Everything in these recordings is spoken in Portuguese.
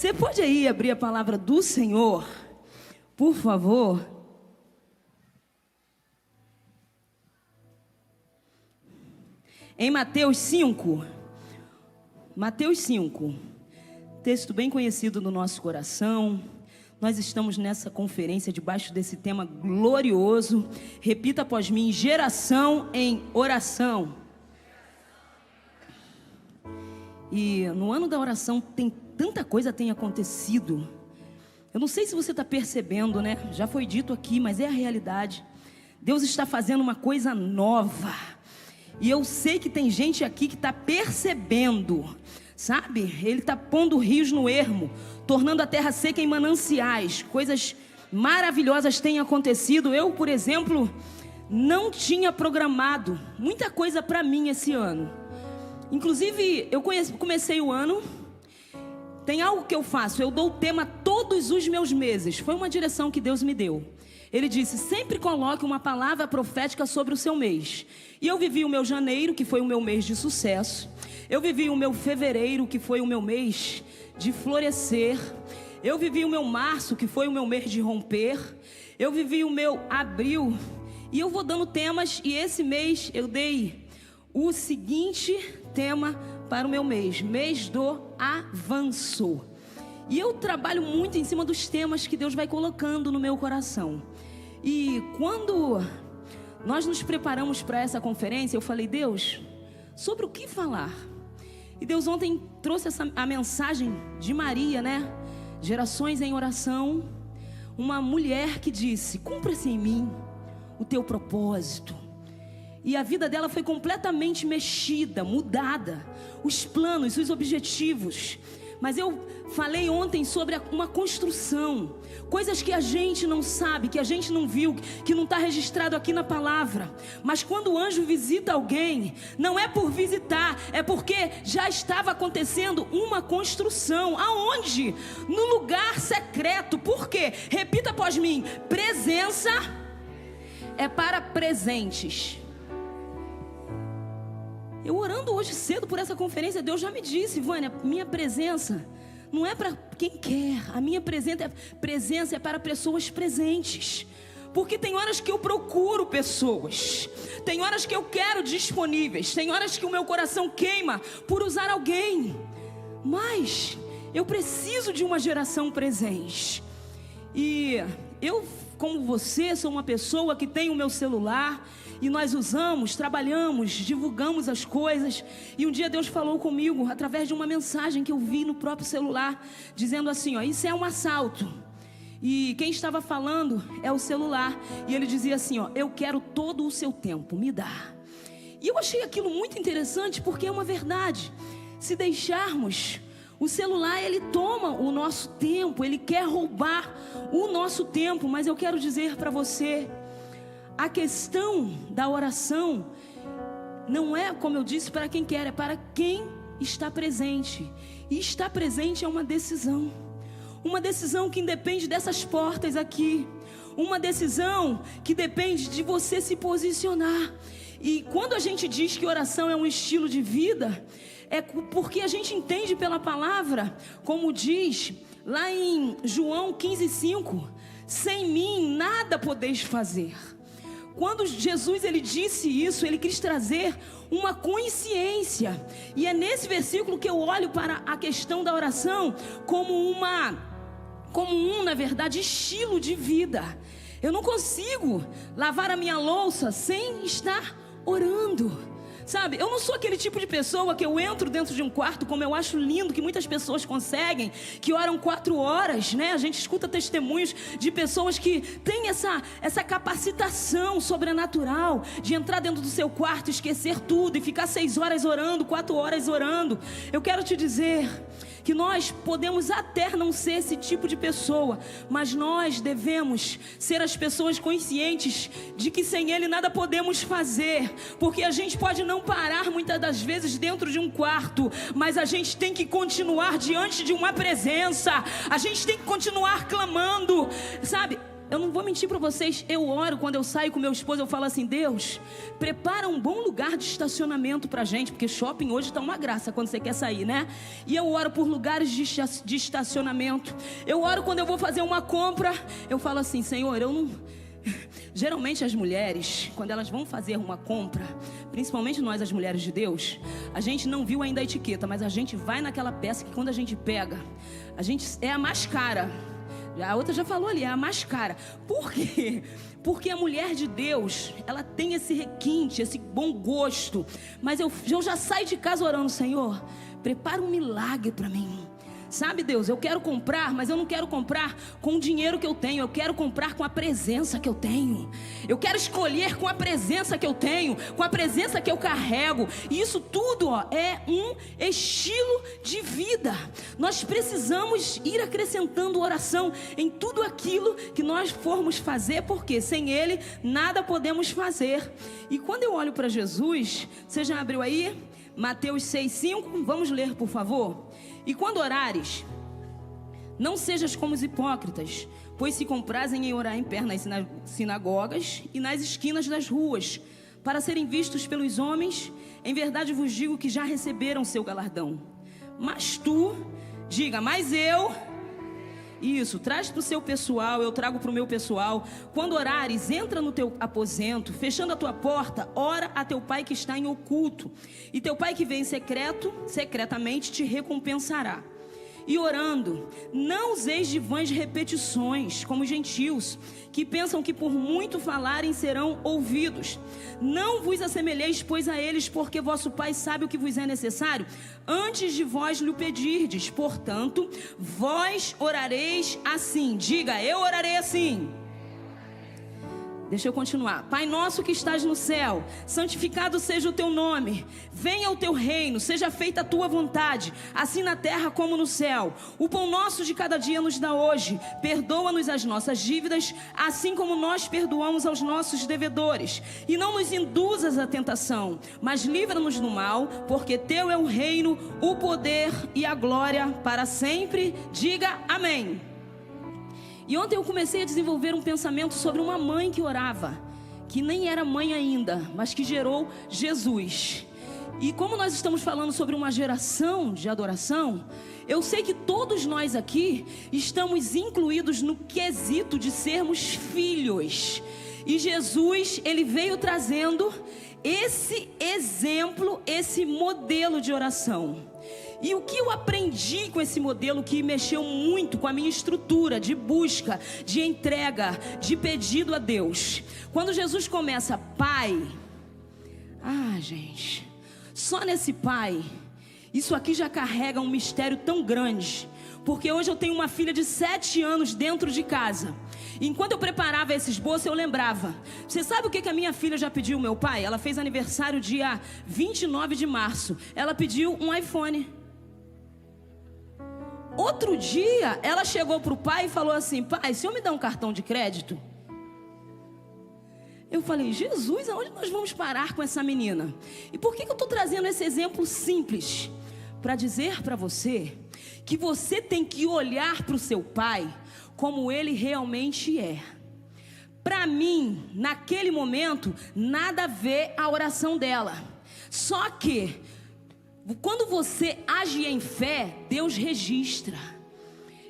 Você pode aí abrir a palavra do Senhor, por favor? Em Mateus 5. Mateus 5. Texto bem conhecido no nosso coração. Nós estamos nessa conferência debaixo desse tema glorioso. Repita após mim: geração em oração. E no ano da oração tanta coisa tem acontecido. Eu não sei se você está percebendo, né? Já foi dito aqui, mas é a realidade. Deus está fazendo uma coisa nova. E eu sei que tem gente aqui que está percebendo, sabe? Ele está pondo rios no ermo, tornando a terra seca em mananciais. Coisas maravilhosas têm acontecido. Eu, por exemplo, não tinha programado muita coisa para mim esse ano. Inclusive, eu comecei o ano. Tem algo que eu faço, eu dou o tema todos os meus meses. Foi uma direção que Deus me deu. Ele disse: sempre coloque uma palavra profética sobre o seu mês. E eu vivi o meu janeiro, que foi o meu mês de sucesso. Eu vivi o meu fevereiro, que foi o meu mês de florescer. Eu vivi o meu março, que foi o meu mês de romper. Eu vivi o meu abril. E eu vou dando temas, e esse mês eu dei o seguinte tema para o meu mês: mês do avanço. E eu trabalho muito em cima dos temas que Deus vai colocando no meu coração. E quando nós nos preparamos para essa conferência, eu falei: Deus, sobre o que falar? E Deus ontem trouxe a mensagem de Maria, né? Gerações em oração. Uma mulher que disse: cumpra-se em mim o teu propósito. E a vida dela foi completamente mexida, mudada. Os planos, os objetivos. Mas eu falei ontem sobre uma construção. Coisas que a gente não sabe, que a gente não viu, que não está registrado aqui na palavra. Mas quando o anjo visita alguém, não é por visitar, é porque já estava acontecendo uma construção. Aonde? No lugar secreto. Por quê? Repita após mim: presença é para presentes. Eu orando hoje cedo por essa conferência, Deus já me disse: Vânia, minha presença não é para quem quer. A minha presença é para pessoas presentes. Porque tem horas que eu procuro pessoas. Tem horas que eu quero disponíveis. Tem horas que o meu coração queima por usar alguém. Mas eu preciso de uma geração presente. E eu, como você, sou uma pessoa que tem o meu celular. E nós usamos, trabalhamos, divulgamos as coisas. E um dia Deus falou comigo através de uma mensagem que eu vi no próprio celular, dizendo assim: ó, isso é um assalto. E quem estava falando é o celular. E ele dizia assim: ó, eu quero todo o seu tempo, me dá. E eu achei aquilo muito interessante, porque é uma verdade. Se deixarmos, o celular, ele toma o nosso tempo, ele quer roubar o nosso tempo. Mas eu quero dizer para você: a questão da oração não é, como eu disse, para quem quer, é para quem está presente. E estar presente é uma decisão. Uma decisão que independe dessas portas aqui. Uma decisão que depende de você se posicionar. E quando a gente diz que oração é um estilo de vida, é porque a gente entende pela palavra, como diz lá em João 15:5: sem mim nada podeis fazer. Quando Jesus ele disse isso, ele quis trazer uma consciência. E é nesse versículo que eu olho para a questão da oração como na verdade, estilo de vida. Eu não consigo lavar a minha louça sem estar orando. Sabe, eu não sou aquele tipo de pessoa que eu entro dentro de um quarto, como eu acho lindo que muitas pessoas conseguem, que oram 4 horas, né? A gente escuta testemunhos de pessoas que têm essa capacitação sobrenatural de entrar dentro do seu quarto, esquecer tudo e ficar 6 horas orando, 4 horas orando. Eu quero te dizer que nós podemos até não ser esse tipo de pessoa, mas nós devemos ser as pessoas conscientes de que sem Ele nada podemos fazer, porque a gente pode não parar muitas das vezes dentro de um quarto, mas a gente tem que continuar diante de uma presença, a gente tem que continuar clamando, sabe? eu não vou mentir para vocês, eu oro quando eu saio com meu esposo, eu falo assim: Deus, prepara um bom lugar de estacionamento pra gente, porque shopping hoje tá uma graça quando você quer sair, né? E eu oro por lugares de estacionamento. Eu oro quando eu vou fazer uma compra, eu falo assim: Senhor, eu não... Geralmente as mulheres, quando elas vão fazer uma compra, principalmente nós as mulheres de Deus, a gente não viu ainda a etiqueta, mas a gente vai naquela peça que quando a gente pega, a gente é a mais cara. A outra já falou ali, é a mais cara. Por quê? Porque a mulher de Deus, ela tem esse requinte, esse bom gosto. Mas eu já saio de casa orando: Senhor, prepara um milagre para mim. Sabe, Deus, eu quero comprar, mas eu não quero comprar com o dinheiro que eu tenho. Eu quero comprar com a presença que eu tenho. Eu quero escolher com a presença que eu tenho, com a presença que eu carrego. E isso tudo, é um estilo de vida. Nós precisamos ir acrescentando oração em tudo aquilo que nós formos fazer, porque sem Ele nada podemos fazer. E quando eu olho para Jesus, você já abriu aí? Mateus 6,5, vamos ler, por favor. E quando orares, não sejas como os hipócritas, pois se comprazem em orar em pé nas sinagogas e nas esquinas das ruas, para serem vistos pelos homens. Em verdade vos digo que já receberam seu galardão. Mas tu, diga, mas eu... Isso, traz para o seu pessoal, eu trago para o meu pessoal. Quando orares, entra no teu aposento, fechando a tua porta, ora a teu pai que está em oculto. E teu pai que vem em secreto, secretamente te recompensará. E orando, não useis de vãs repetições, como os gentios, que pensam que por muito falarem serão ouvidos. Não vos assemelheis, pois, a eles, porque vosso Pai sabe o que vos é necessário, antes de vós lhe pedirdes. Portanto, vós orareis assim. Diga, eu orarei assim. Deixa eu continuar. Pai nosso que estás no céu, santificado seja o teu nome. Venha o teu reino, seja feita a tua vontade, assim na terra como no céu. O pão nosso de cada dia nos dá hoje. Perdoa-nos as nossas dívidas, assim como nós perdoamos aos nossos devedores. E não nos induzas à tentação, mas livra-nos do mal, porque teu é o reino, o poder e a glória para sempre. Diga amém. E ontem eu comecei a desenvolver um pensamento sobre uma mãe que orava, que nem era mãe ainda, mas que gerou Jesus. E como nós estamos falando sobre uma geração de adoração, eu sei que todos nós aqui estamos incluídos no quesito de sermos filhos. E Jesus, ele veio trazendo esse exemplo, esse modelo de oração. E o que eu aprendi com esse modelo, que mexeu muito com a minha estrutura de busca, de entrega, de pedido a Deus. Quando Jesus começa, Pai, gente, só nesse Pai, isso aqui já carrega um mistério tão grande. Porque hoje eu tenho uma filha de 7 anos dentro de casa. E enquanto eu preparava esse esboço, eu lembrava. Você sabe o que a minha filha já pediu ao meu pai? Ela fez aniversário dia 29 de março. Ela pediu um iPhone. Outro dia, ela chegou para o pai e falou assim: pai, o senhor me dá um cartão de crédito? Eu falei: Jesus, aonde nós vamos parar com essa menina? E por que eu estou trazendo esse exemplo simples? Para dizer para você que você tem que olhar para o seu pai como ele realmente é. Para mim, naquele momento, nada a ver a oração dela. Só que quando você age em fé, Deus registra.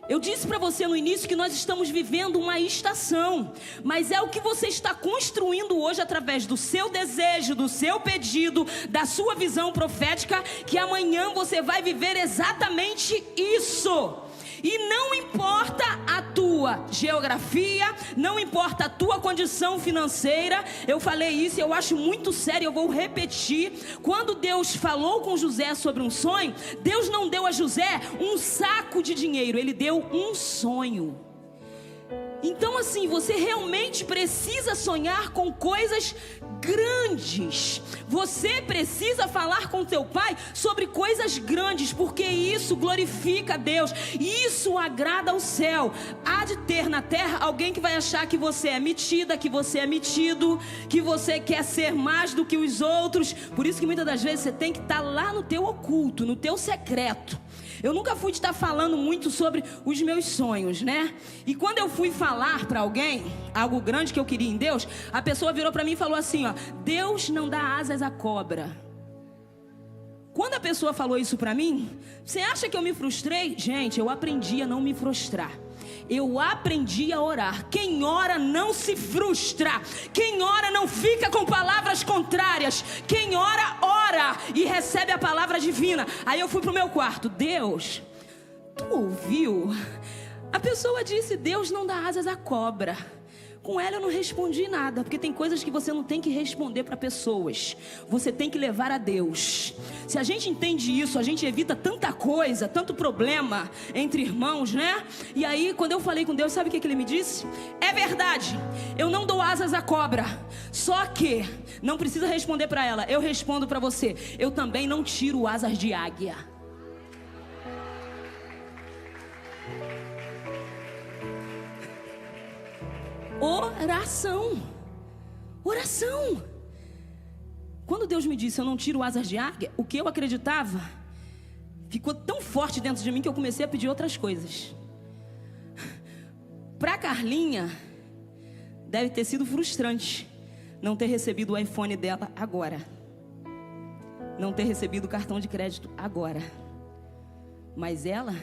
Eu disse para você no início que nós estamos vivendo uma estação, mas é o que você está construindo hoje através do seu desejo, do seu pedido, da sua visão profética, que amanhã você vai viver exatamente isso. E não importa a tua geografia, não importa a tua condição financeira. Eu falei isso e eu acho muito sério, eu vou repetir. Quando Deus falou com José sobre um sonho, Deus não deu a José um saco de dinheiro, Ele deu um sonho. Então assim, você realmente precisa sonhar com coisas grandes. Você precisa falar com teu pai sobre coisas grandes, porque isso glorifica a Deus, isso agrada ao céu. Há de ter na terra alguém que vai achar que você é metida, que você é metido, que você quer ser mais do que os outros. Por isso que muitas das vezes você tem que estar lá no teu oculto, no teu secreto. Eu nunca fui de estar falando muito sobre os meus sonhos, né? E quando eu fui falar para alguém algo grande que eu queria em Deus, a pessoa virou para mim e falou assim, ó: Deus não dá asas à cobra. Quando a pessoa falou isso para mim, você acha que eu me frustrei? Gente, eu aprendi a não me frustrar. Eu aprendi a orar. Quem ora não se frustra. Quem ora não fica com palavras contrárias. Quem ora, ora e recebe a palavra divina. Aí eu fui pro meu quarto. Deus, tu ouviu? A pessoa disse, Deus não dá asas à cobra. Com ela eu não respondi nada, porque tem coisas que você não tem que responder para pessoas. Você tem que levar a Deus. Se a gente entende isso, a gente evita tanta coisa, tanto problema entre irmãos, né? E aí, quando eu falei com Deus, sabe o que ele me disse? É verdade, eu não dou asas à cobra. Só que, não precisa responder para ela, eu respondo para você. Eu também não tiro asas de águia. Oração. Oração. Quando Deus me disse, eu não tiro asas de águia, o que eu acreditava ficou tão forte dentro de mim que eu comecei a pedir outras coisas. Para Carlinha, deve ter sido frustrante não ter recebido o iPhone dela agora. Não ter recebido o cartão de crédito agora. Mas ela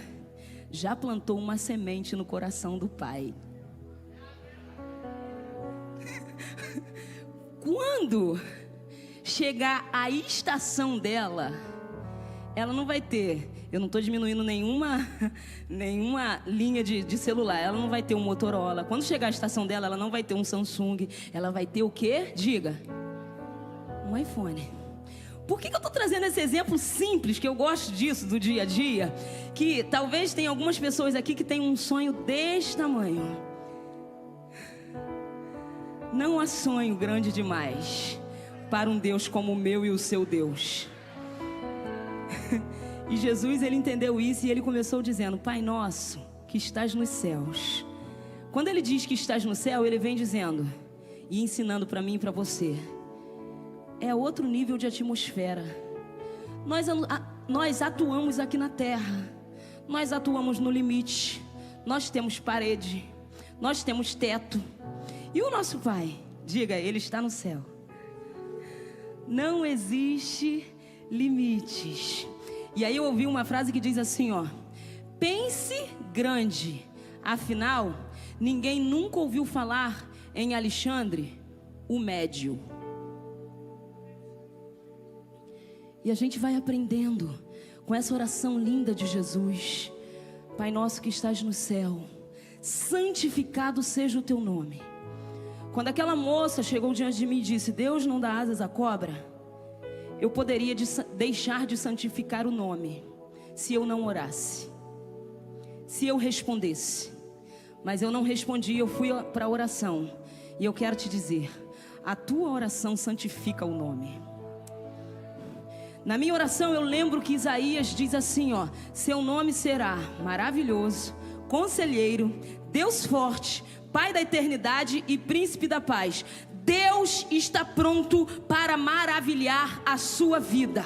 já plantou uma semente no coração do pai. Quando chegar a estação dela, ela não vai ter, eu não estou diminuindo nenhuma linha de celular, ela não vai ter um Motorola. Quando chegar a estação dela, ela não vai ter um Samsung, ela vai ter o quê? Diga, um iPhone. Por que eu estou trazendo esse exemplo simples, que eu gosto disso, do dia a dia? Que talvez tenha algumas pessoas aqui que têm um sonho desse tamanho. Não há sonho grande demais para um Deus como o meu e o seu Deus. E Jesus, ele entendeu isso e ele começou dizendo, Pai nosso que estás nos céus. Quando ele diz que estás no céu, ele vem dizendo e ensinando para mim e para você. É outro nível de atmosfera. Nós atuamos aqui na terra. Nós atuamos no limite. Nós temos parede. Nós temos teto. E o nosso Pai, diga, Ele está no céu. Não existe limites. E aí eu ouvi uma frase que diz assim, ó: pense grande. Afinal, ninguém nunca ouviu falar em Alexandre, o Médio. E a gente vai aprendendo com essa oração linda de Jesus. Pai nosso que estás no céu, santificado seja o teu nome. Quando aquela moça chegou diante de mim e disse, Deus não dá asas à cobra, eu poderia deixar de santificar o nome, se eu não orasse, se eu respondesse. Mas eu não respondi, eu fui para a oração. E eu quero te dizer, a tua oração santifica o nome. Na minha oração eu lembro que Isaías diz assim, ó: seu nome será maravilhoso, conselheiro, Deus forte, Pai da eternidade e príncipe da paz. Deus está pronto para maravilhar a sua vida.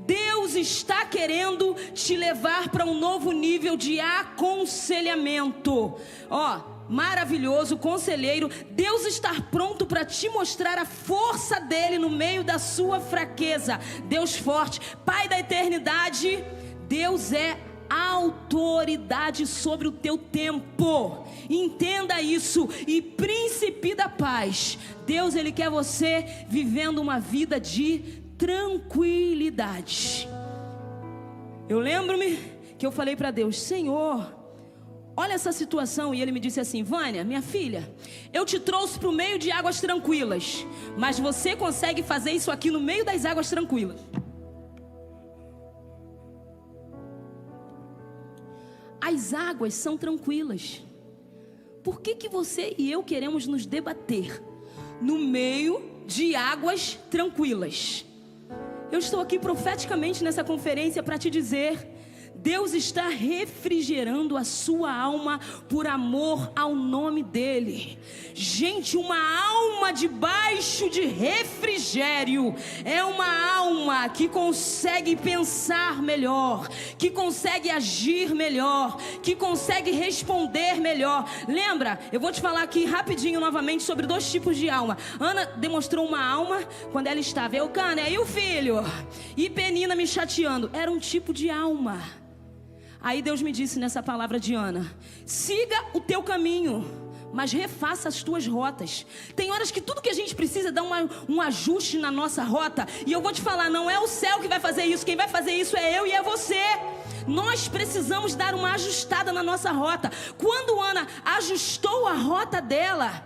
Deus está querendo te levar para um novo nível de aconselhamento. Ó, maravilhoso, conselheiro. Deus está pronto para te mostrar a força dele no meio da sua fraqueza. Deus forte, Pai da eternidade. Deus é autoridade sobre o teu tempo. Entenda isso. E príncipe da paz. Deus, ele quer você vivendo uma vida de tranquilidade. Eu lembro-me que eu falei para Deus, Senhor, olha essa situação. E ele me disse assim, Vânia, minha filha, eu te trouxe para o meio de águas tranquilas, mas você consegue fazer isso aqui no meio das águas tranquilas. As águas são tranquilas. Por que você e eu queremos nos debater no meio de águas tranquilas? Eu estou aqui profeticamente nessa conferência para te dizer, Deus está refrigerando a sua alma por amor ao nome dEle. Gente, uma alma debaixo de refrigério é uma alma que consegue pensar melhor, que consegue agir melhor, que consegue responder melhor. Lembra? Eu vou te falar aqui rapidinho novamente sobre 2 tipos de alma. Ana demonstrou uma alma quando ela estava Eucânia, e o filho? E Penina me chateando. Era um tipo de alma. Aí Deus me disse nessa palavra de Ana: siga o teu caminho, mas refaça as tuas rotas. Tem horas que tudo que a gente precisa é dar um ajuste na nossa rota. E eu vou te falar, não é o céu que vai fazer isso. Quem vai fazer isso é eu e é você. Nós precisamos dar uma ajustada na nossa rota. Quando Ana ajustou a rota dela,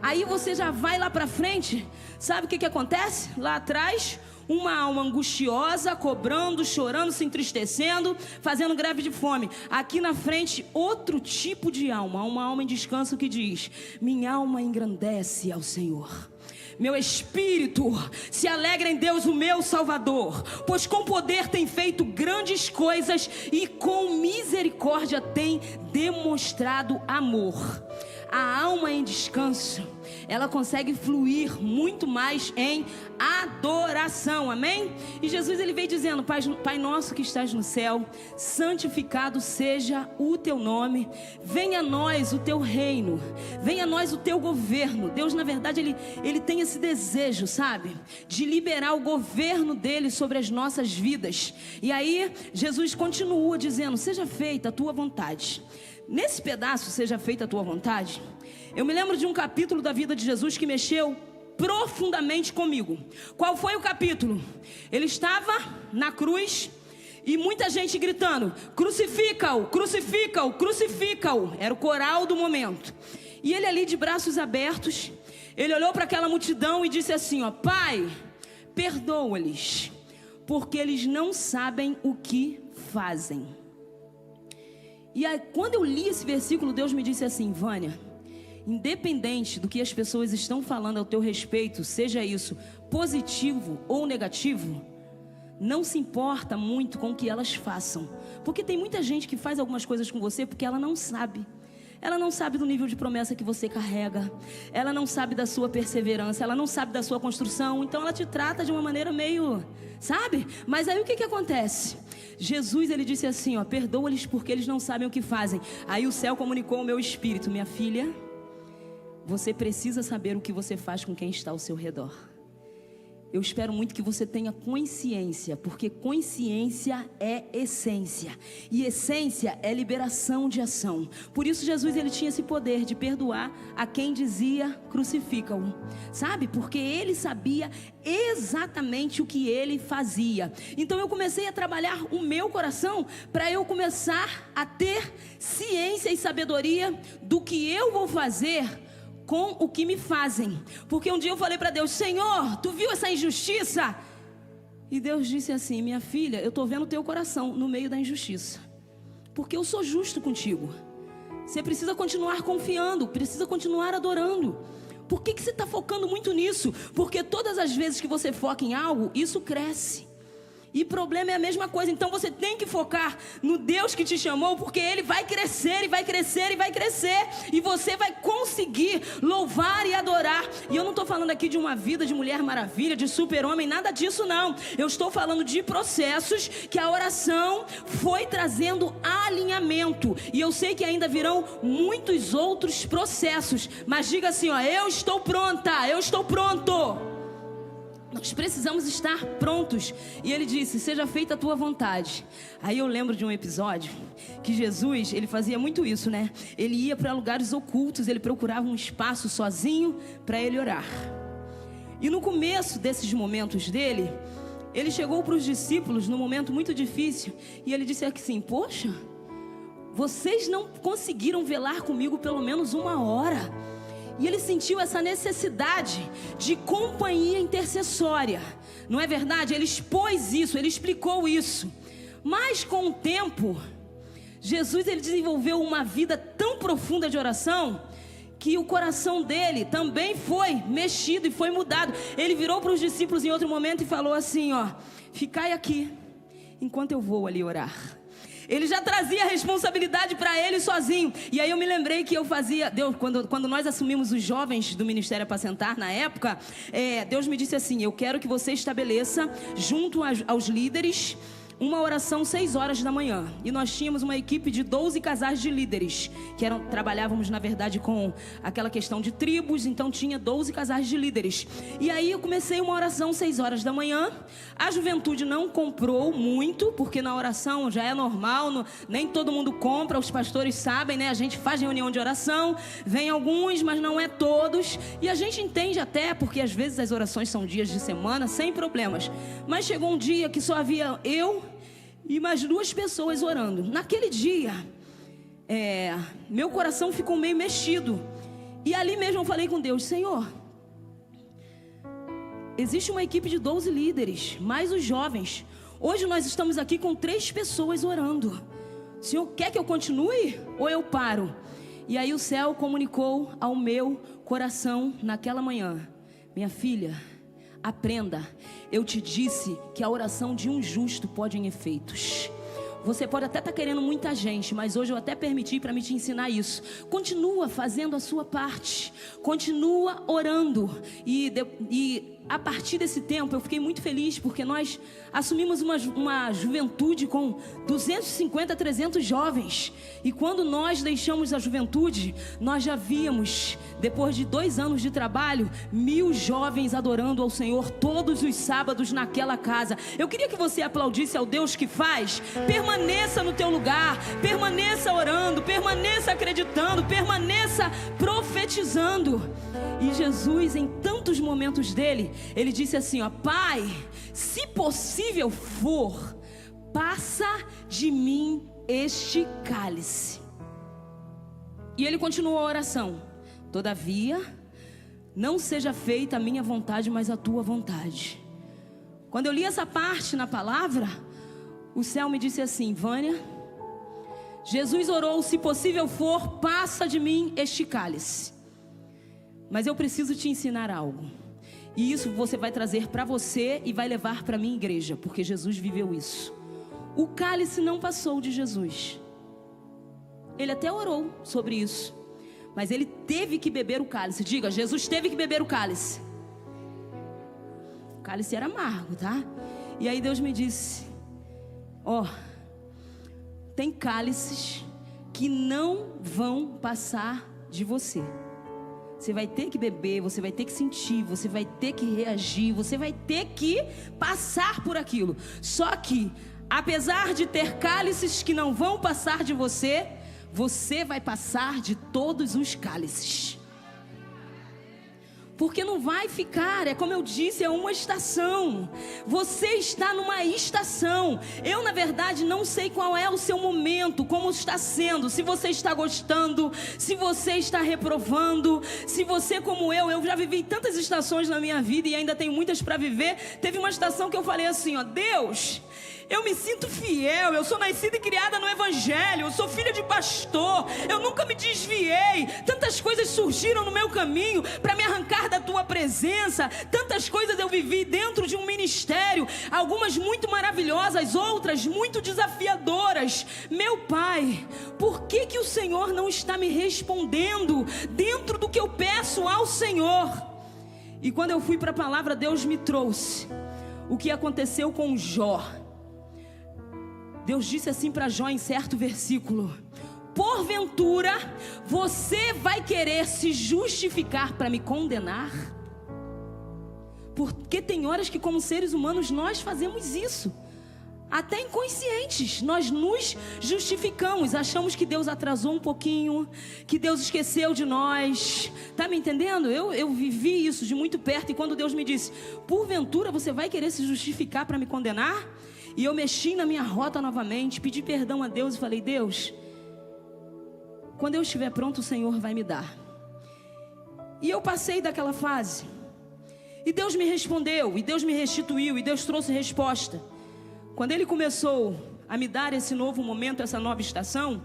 aí você já vai lá pra frente. Sabe o que acontece? Lá atrás, uma alma angustiosa, cobrando, chorando, se entristecendo, fazendo greve de fome. Aqui na frente, outro tipo de alma, uma alma em descanso que diz: minha alma engrandece ao Senhor. Meu espírito se alegra em Deus, o meu Salvador, pois com poder tem feito grandes coisas e com misericórdia tem demonstrado amor. A alma em descanso, ela consegue fluir muito mais em adoração, amém? E Jesus, ele veio dizendo: Pai nosso que estás no céu, santificado seja o teu nome, venha a nós o teu reino, venha a nós o teu governo. Deus, na verdade, ele tem esse desejo, sabe? De liberar o governo dele sobre as nossas vidas. E aí, Jesus continua dizendo: seja feita a tua vontade. Nesse pedaço, seja feita a tua vontade, eu me lembro de um capítulo da vida de Jesus que mexeu profundamente comigo. Qual foi o capítulo? Ele estava na cruz e muita gente gritando: crucifica-o, crucifica-o, crucifica-o. Era o coral do momento. E ele ali de braços abertos, ele olhou para aquela multidão e disse assim: Pai, perdoa-lhes, porque eles não sabem o que fazem. E aí, quando eu li esse versículo, Deus me disse assim: Vânia, independente do que as pessoas estão falando ao teu respeito, seja isso positivo ou negativo, não se importa muito com o que elas façam. Porque tem muita gente que faz algumas coisas com você porque ela não sabe. Ela não sabe do nível de promessa que você carrega. Ela não sabe da sua perseverança. Ela não sabe da sua construção. Então ela te trata de uma maneira meio, sabe? Mas aí o que acontece? Jesus, ele disse assim, perdoa-lhes porque eles não sabem o que fazem. Aí o céu comunicou ao meu espírito: minha filha, você precisa saber o que você faz com quem está ao seu redor. Eu espero muito que você tenha consciência, porque consciência é essência, e essência é liberação de ação. Por isso Jesus, ele tinha esse poder de perdoar a quem dizia crucifica-o, sabe? Porque ele sabia exatamente o que ele fazia. Então eu comecei a trabalhar o meu coração para eu começar a ter ciência e sabedoria do que eu vou fazer com o que me fazem. Porque um dia eu falei para Deus: Senhor, tu viu essa injustiça? E Deus disse assim: minha filha, eu estou vendo o teu coração no meio da injustiça, porque eu sou justo contigo. Você precisa continuar confiando, precisa continuar adorando. Por que você está focando muito nisso? Porque todas as vezes que você foca em algo, isso cresce. E problema é a mesma coisa. Então você tem que focar no Deus que te chamou, porque Ele vai crescer e vai crescer e vai crescer, e você vai conseguir louvar e adorar. E eu não estou falando aqui de uma vida de mulher maravilha, de super-homem, nada disso não. Eu estou falando de processos que a oração foi trazendo alinhamento. E eu sei que ainda virão muitos outros processos, mas diga assim, eu estou pronta, eu estou pronto. Nós precisamos estar prontos. E ele disse: seja feita a tua vontade. Aí eu lembro de um episódio que Jesus, ele fazia muito isso, né? Ele ia para lugares ocultos, ele procurava um espaço sozinho para ele orar. E no começo desses momentos dele, ele chegou para os discípulos num momento muito difícil, e ele disse assim: poxa, vocês não conseguiram velar comigo pelo menos 1 hora. E ele sentiu essa necessidade de companhia intercessória. Não é verdade? Ele expôs isso, ele explicou isso. Mas com o tempo, Jesus, ele desenvolveu uma vida tão profunda de oração, que o coração dele também foi mexido e foi mudado. Ele virou para os discípulos em outro momento e falou assim: ficai aqui, enquanto eu vou ali orar. Ele já trazia a responsabilidade para ele sozinho. E aí eu me lembrei que eu fazia... Deus, quando nós assumimos os jovens do Ministério Apacentar, na época, Deus me disse assim: eu quero que você estabeleça, junto aos líderes, uma oração 6 horas da manhã. E nós tínhamos uma equipe de 12 casais de líderes, que trabalhávamos na verdade com aquela questão de tribos. Então tinha 12 casais de líderes. E aí eu comecei uma oração 6 horas da manhã. A juventude não comprou muito, porque na oração já é normal, nem todo mundo compra. Os pastores sabem, né? A gente faz reunião de oração, vem alguns, mas não é todos. E a gente entende até, porque às vezes as orações são dias de semana, sem problemas. Mas chegou um dia que só havia eu e mais 2 pessoas orando. Naquele dia, meu coração ficou meio mexido. E ali mesmo eu falei com Deus: Senhor, existe uma equipe de 12 líderes, mais os jovens. Hoje nós estamos aqui com 3 pessoas orando. O Senhor quer que eu continue ou eu paro? E aí o céu comunicou ao meu coração naquela manhã: minha filha, aprenda, eu te disse que a oração de um justo pode em efeitos. Você pode até estar querendo muita gente, mas hoje eu até permiti para me te ensinar isso. Continua fazendo a sua parte, continua orando. E a partir desse tempo eu fiquei muito feliz, porque nós assumimos uma juventude com 250, 300 jovens. E quando nós deixamos a juventude, nós já víamos, depois de 2 anos de trabalho, 1000 jovens adorando ao Senhor todos os sábados naquela casa. Eu queria que você aplaudisse ao Deus que faz. Permaneça no teu lugar, permaneça orando, permaneça acreditando, permaneça profetizando. E Jesus, em tantos momentos dele, ele disse assim, ó: Pai, se possível for, passa de mim este cálice. E ele continuou a oração: todavia, não seja feita a minha vontade, mas a tua vontade. Quando eu li essa parte na palavra, o céu me disse assim: Vânia, Jesus orou: se possível for, passa de mim este cálice. Mas eu preciso te ensinar algo. E isso você vai trazer para você e vai levar para a minha igreja, porque Jesus viveu isso. O cálice não passou de Jesus. Ele até orou sobre isso, mas ele teve que beber o cálice. Diga: Jesus teve que beber o cálice. O cálice era amargo, tá? E aí Deus me disse: ó, tem cálices que não vão passar de você. Você vai ter que beber, você vai ter que sentir, você vai ter que reagir, você vai ter que passar por aquilo. Só que, apesar de ter cálices que não vão passar de você, você vai passar de todos os cálices. Porque não vai ficar, é como eu disse, é uma estação. Você está numa estação. Eu, na verdade, não sei qual é o seu momento, como está sendo. Se você está gostando, se você está reprovando, se você, como eu já vivi tantas estações na minha vida e ainda tenho muitas para viver. Teve uma estação que eu falei assim, ó: Deus, eu me sinto fiel, eu sou nascida e criada no Evangelho, eu sou filha de pastor, eu nunca me desviei. Tantas coisas surgiram no meu caminho para me arrancar da tua presença. Tantas coisas eu vivi dentro de um ministério, algumas muito maravilhosas, outras muito desafiadoras. Meu Pai, por que que o Senhor não está me respondendo dentro do que eu peço ao Senhor? E quando eu fui para a palavra, Deus me trouxe o que aconteceu com Jó. Deus disse assim para Jó em certo versículo: porventura você vai querer se justificar para me condenar? Porque tem horas que, como seres humanos, nós fazemos isso, até inconscientes. Nós nos justificamos, achamos que Deus atrasou um pouquinho, que Deus esqueceu de nós. Tá me entendendo? Eu vivi isso de muito perto. E quando Deus me disse: porventura você vai querer se justificar para me condenar? E eu mexi na minha rota novamente, pedi perdão a Deus e falei: Deus, quando eu estiver pronto, o Senhor vai me dar. E eu passei daquela fase. E Deus me respondeu, e Deus me restituiu, e Deus trouxe resposta. Quando Ele começou a me dar esse novo momento, essa nova estação,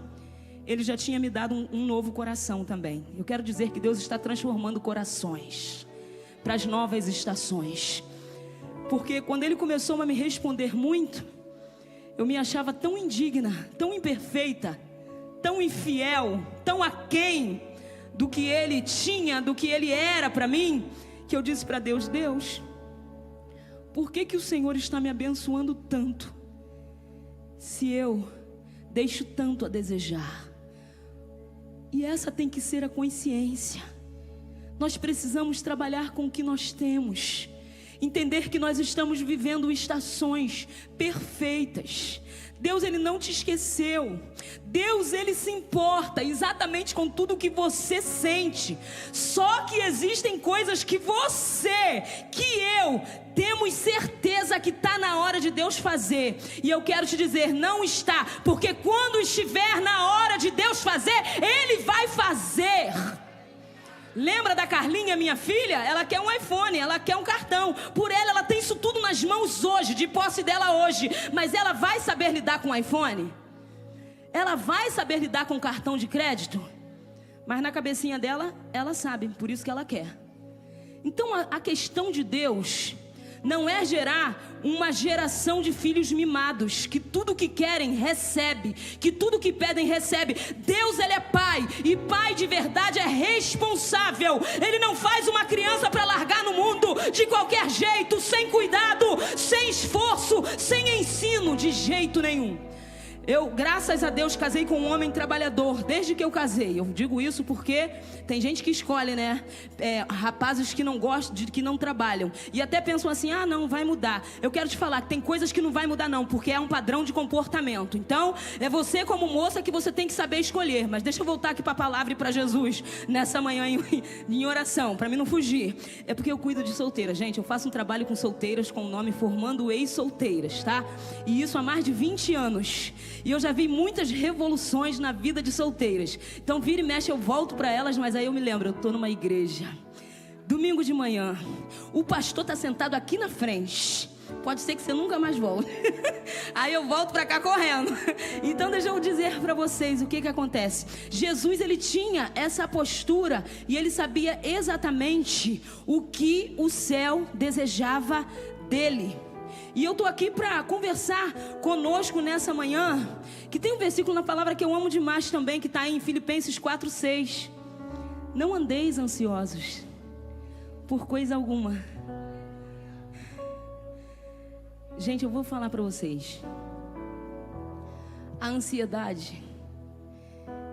Ele já tinha me dado um novo coração também. Eu quero dizer que Deus está transformando corações para as novas estações. Porque quando Ele começou a me responder muito, Eu me achava tão indigna, tão imperfeita, tão infiel, tão aquém do que Ele tinha, do que Ele era para mim, que eu disse para Deus: Deus, por que o Senhor está me abençoando tanto, se eu deixo tanto a desejar? E essa tem que ser a consciência. Nós precisamos trabalhar com o que nós temos, entender que nós estamos vivendo estações perfeitas. Deus, Ele não te esqueceu. Deus, Ele se importa exatamente com tudo que você sente. Só que existem coisas que você, que eu, temos certeza que está na hora de Deus fazer. E eu quero te dizer, não está. Porque quando estiver na hora de Deus fazer, Ele vai fazer. Lembra da Carlinha, minha filha? Ela quer um iPhone, ela quer um cartão. Por ela tem isso tudo nas mãos hoje, de posse dela hoje. Mas ela vai saber lidar com o iPhone? Ela vai saber lidar com o cartão de crédito? Mas na cabecinha dela, ela sabe, por isso que ela quer. Então a questão de Deus não é gerar uma geração de filhos mimados, que tudo que querem recebe, que tudo que pedem recebe. Deus, Ele é pai, e pai de verdade é responsável. Ele não faz uma criança para largar no mundo de qualquer jeito, sem cuidado, sem esforço, sem ensino, de jeito nenhum. Eu, graças a Deus, casei com um homem trabalhador, desde que eu casei. Eu digo isso porque tem gente que escolhe, né? Rapazes que não gostam, que não trabalham. E até pensam assim, ah, não, vai mudar. Eu quero te falar que tem coisas que não vai mudar não, porque é um padrão de comportamento. Então, é você como moça que você tem que saber escolher. Mas deixa eu voltar aqui para a palavra e para Jesus, nessa manhã em oração, para mim não fugir. É porque eu cuido de solteiras, gente. Eu faço um trabalho com solteiras com o nome Formando Ex-Solteiras, tá? E isso há mais de 20 anos. E eu já vi muitas revoluções na vida de solteiras. Então vira e mexe eu volto para elas, mas aí eu me lembro, eu estou numa igreja, domingo de manhã, o pastor está sentado aqui na frente. Pode ser que você nunca mais volte. Aí eu volto para cá correndo. Então deixa eu dizer para vocês o que acontece. Jesus, Ele tinha essa postura e Ele sabia exatamente o que o céu desejava dele. E eu estou aqui para conversar conosco nessa manhã, que tem um versículo na palavra que eu amo demais também, que está em Filipenses 4:6. Não andeis ansiosos por coisa alguma. Gente, eu vou falar para vocês. A ansiedade,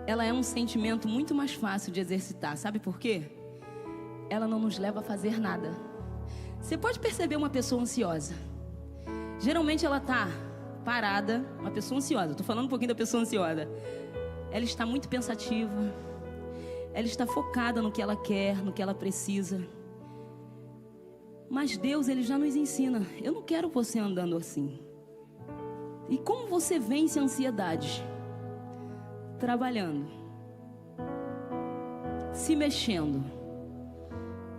ela é um sentimento muito mais fácil de exercitar. Sabe por quê? Ela não nos leva a fazer nada. Você pode perceber uma pessoa ansiosa. Geralmente ela está parada, uma pessoa ansiosa. Estou falando um pouquinho da pessoa ansiosa. Ela está muito pensativa. Ela está focada no que ela quer, no que ela precisa. Mas Deus, Ele já nos ensina. Eu não quero você andando assim. E como você vence a ansiedade? Trabalhando, se mexendo.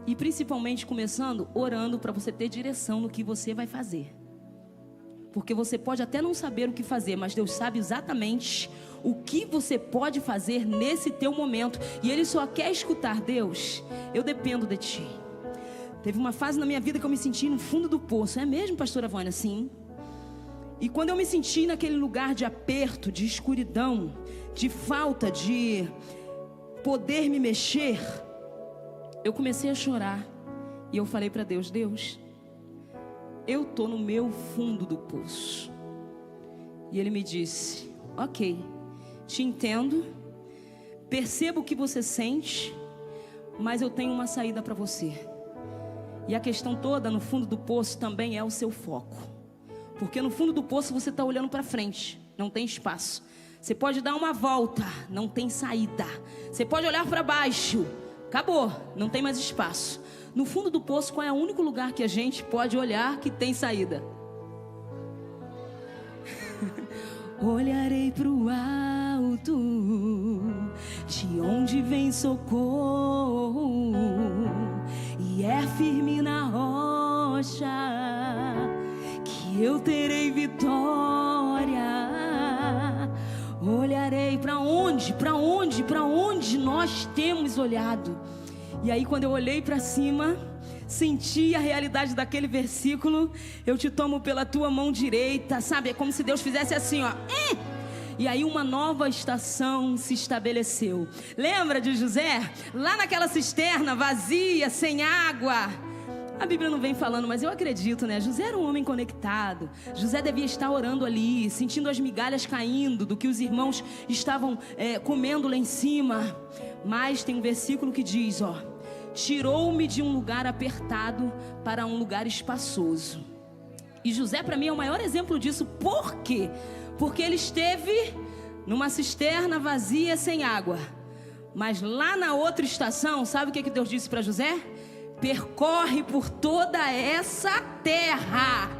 E principalmente começando orando para você ter direção no que você vai fazer. Porque você pode até não saber o que fazer, mas Deus sabe exatamente o que você pode fazer nesse teu momento. E Ele só quer escutar: Deus, eu dependo de Ti. Teve uma fase na minha vida que eu me senti no fundo do poço. É mesmo, pastora Vânia? Sim. E quando eu me senti naquele lugar de aperto, de escuridão, de falta de poder me mexer, eu comecei a chorar. E eu falei para Deus: Deus, eu estou no meu fundo do poço. E Ele me disse: ok, te entendo, percebo o que você sente, mas eu tenho uma saída para você. E a questão toda no fundo do poço também é o seu foco. Porque no fundo do poço você está olhando para frente, não tem espaço. Você pode dar uma volta, não tem saída. Você pode olhar para baixo, acabou, não tem mais espaço. No fundo do poço, qual é o único lugar que a gente pode olhar que tem saída? Olharei para o alto, de onde vem socorro, e é firme na rocha que eu terei vitória. Olharei para onde? Para onde? Para onde nós temos olhado? E aí quando eu olhei para cima, sentir a realidade daquele versículo, eu te tomo pela tua mão direita, sabe? É como se Deus fizesse assim, ó. E aí uma nova estação se estabeleceu. Lembra de José? Lá naquela cisterna vazia, sem água. A Bíblia não vem falando, mas eu acredito, né? José era um homem conectado. José devia estar orando ali, sentindo as migalhas caindo do que os irmãos estavam comendo lá em cima. Mas tem um versículo que diz, ó: tirou-me de um lugar apertado para um lugar espaçoso. E José para mim é o maior exemplo disso. Por quê? Porque ele esteve numa cisterna vazia, sem água. Mas lá na outra estação, sabe o que Deus disse para José? Percorre por toda essa terra.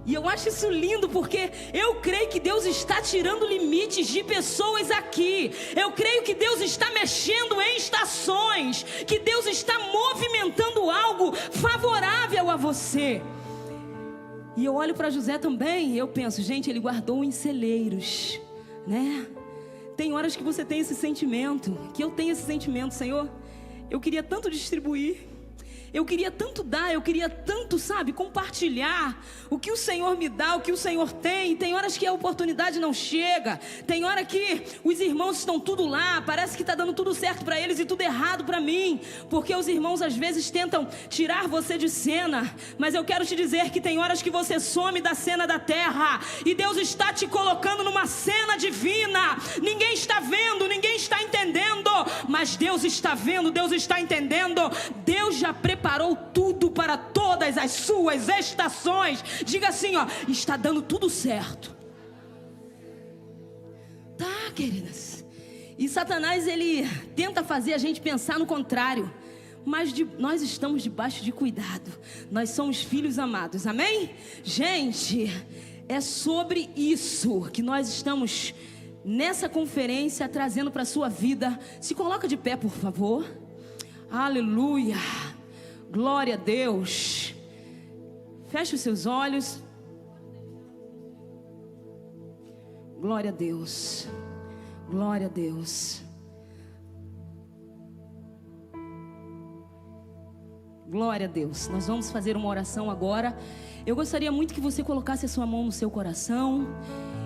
E eu acho isso lindo, porque eu creio que Deus está tirando limites de pessoas aqui. Eu creio que Deus está mexendo em estações, que Deus está movimentando algo favorável a você. E eu olho para José também e eu penso, gente, ele guardou em celeiros, né? Tem horas que você tem esse sentimento, que eu tenho esse sentimento, Senhor, eu queria tanto distribuir. Eu queria tanto dar, eu queria tanto, sabe, compartilhar o que o Senhor me dá, o que o Senhor tem. Tem horas que a oportunidade não chega. Tem hora que os irmãos estão tudo lá, parece que está dando tudo certo para eles e tudo errado para mim. Porque os irmãos às vezes tentam tirar você de cena. Mas eu quero te dizer que tem horas que você some da cena da terra e Deus está te colocando numa cena divina. Ninguém está vendo, ninguém está entendendo, mas Deus está vendo, Deus está entendendo. Deus já preparou tudo para todas as suas estações. Diga assim, ó: está dando tudo certo. Tá, queridas. E Satanás, ele tenta fazer a gente pensar no contrário. Mas nós estamos debaixo de cuidado. Nós somos filhos amados, amém? Gente, é sobre isso que nós estamos nessa conferência trazendo para a sua vida. Se coloca de pé, por favor. Aleluia. Glória a Deus. Feche os seus olhos. Glória a Deus. Glória a Deus. Glória a Deus. Nós vamos fazer uma oração agora. Eu gostaria muito que você colocasse a sua mão no seu coração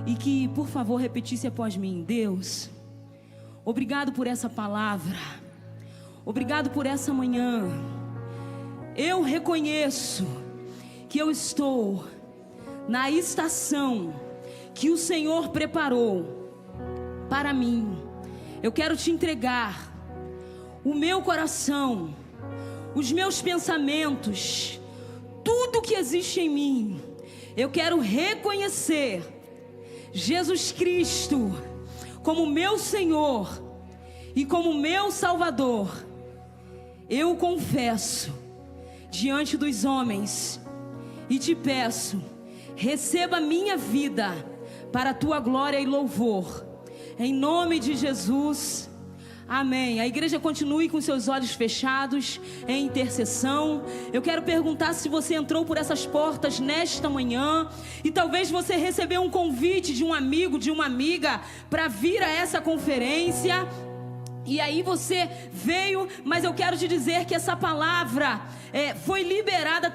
e que, por favor, repetisse após mim. Deus, obrigado por essa palavra. Obrigado por essa manhã. Eu reconheço que eu estou na estação que o Senhor preparou para mim. Eu quero te entregar o meu coração, os meus pensamentos, tudo que existe em mim. Eu quero reconhecer Jesus Cristo como meu Senhor e como meu Salvador. Eu confesso diante dos homens e te peço, receba minha vida para a tua glória e louvor, em nome de Jesus, amém. A igreja continue com seus olhos fechados em intercessão. Eu quero perguntar se você entrou por essas portas nesta manhã e talvez você recebeu um convite de um amigo, de uma amiga para vir a essa conferência. E aí você veio, mas eu quero te dizer que essa palavra foi liberada também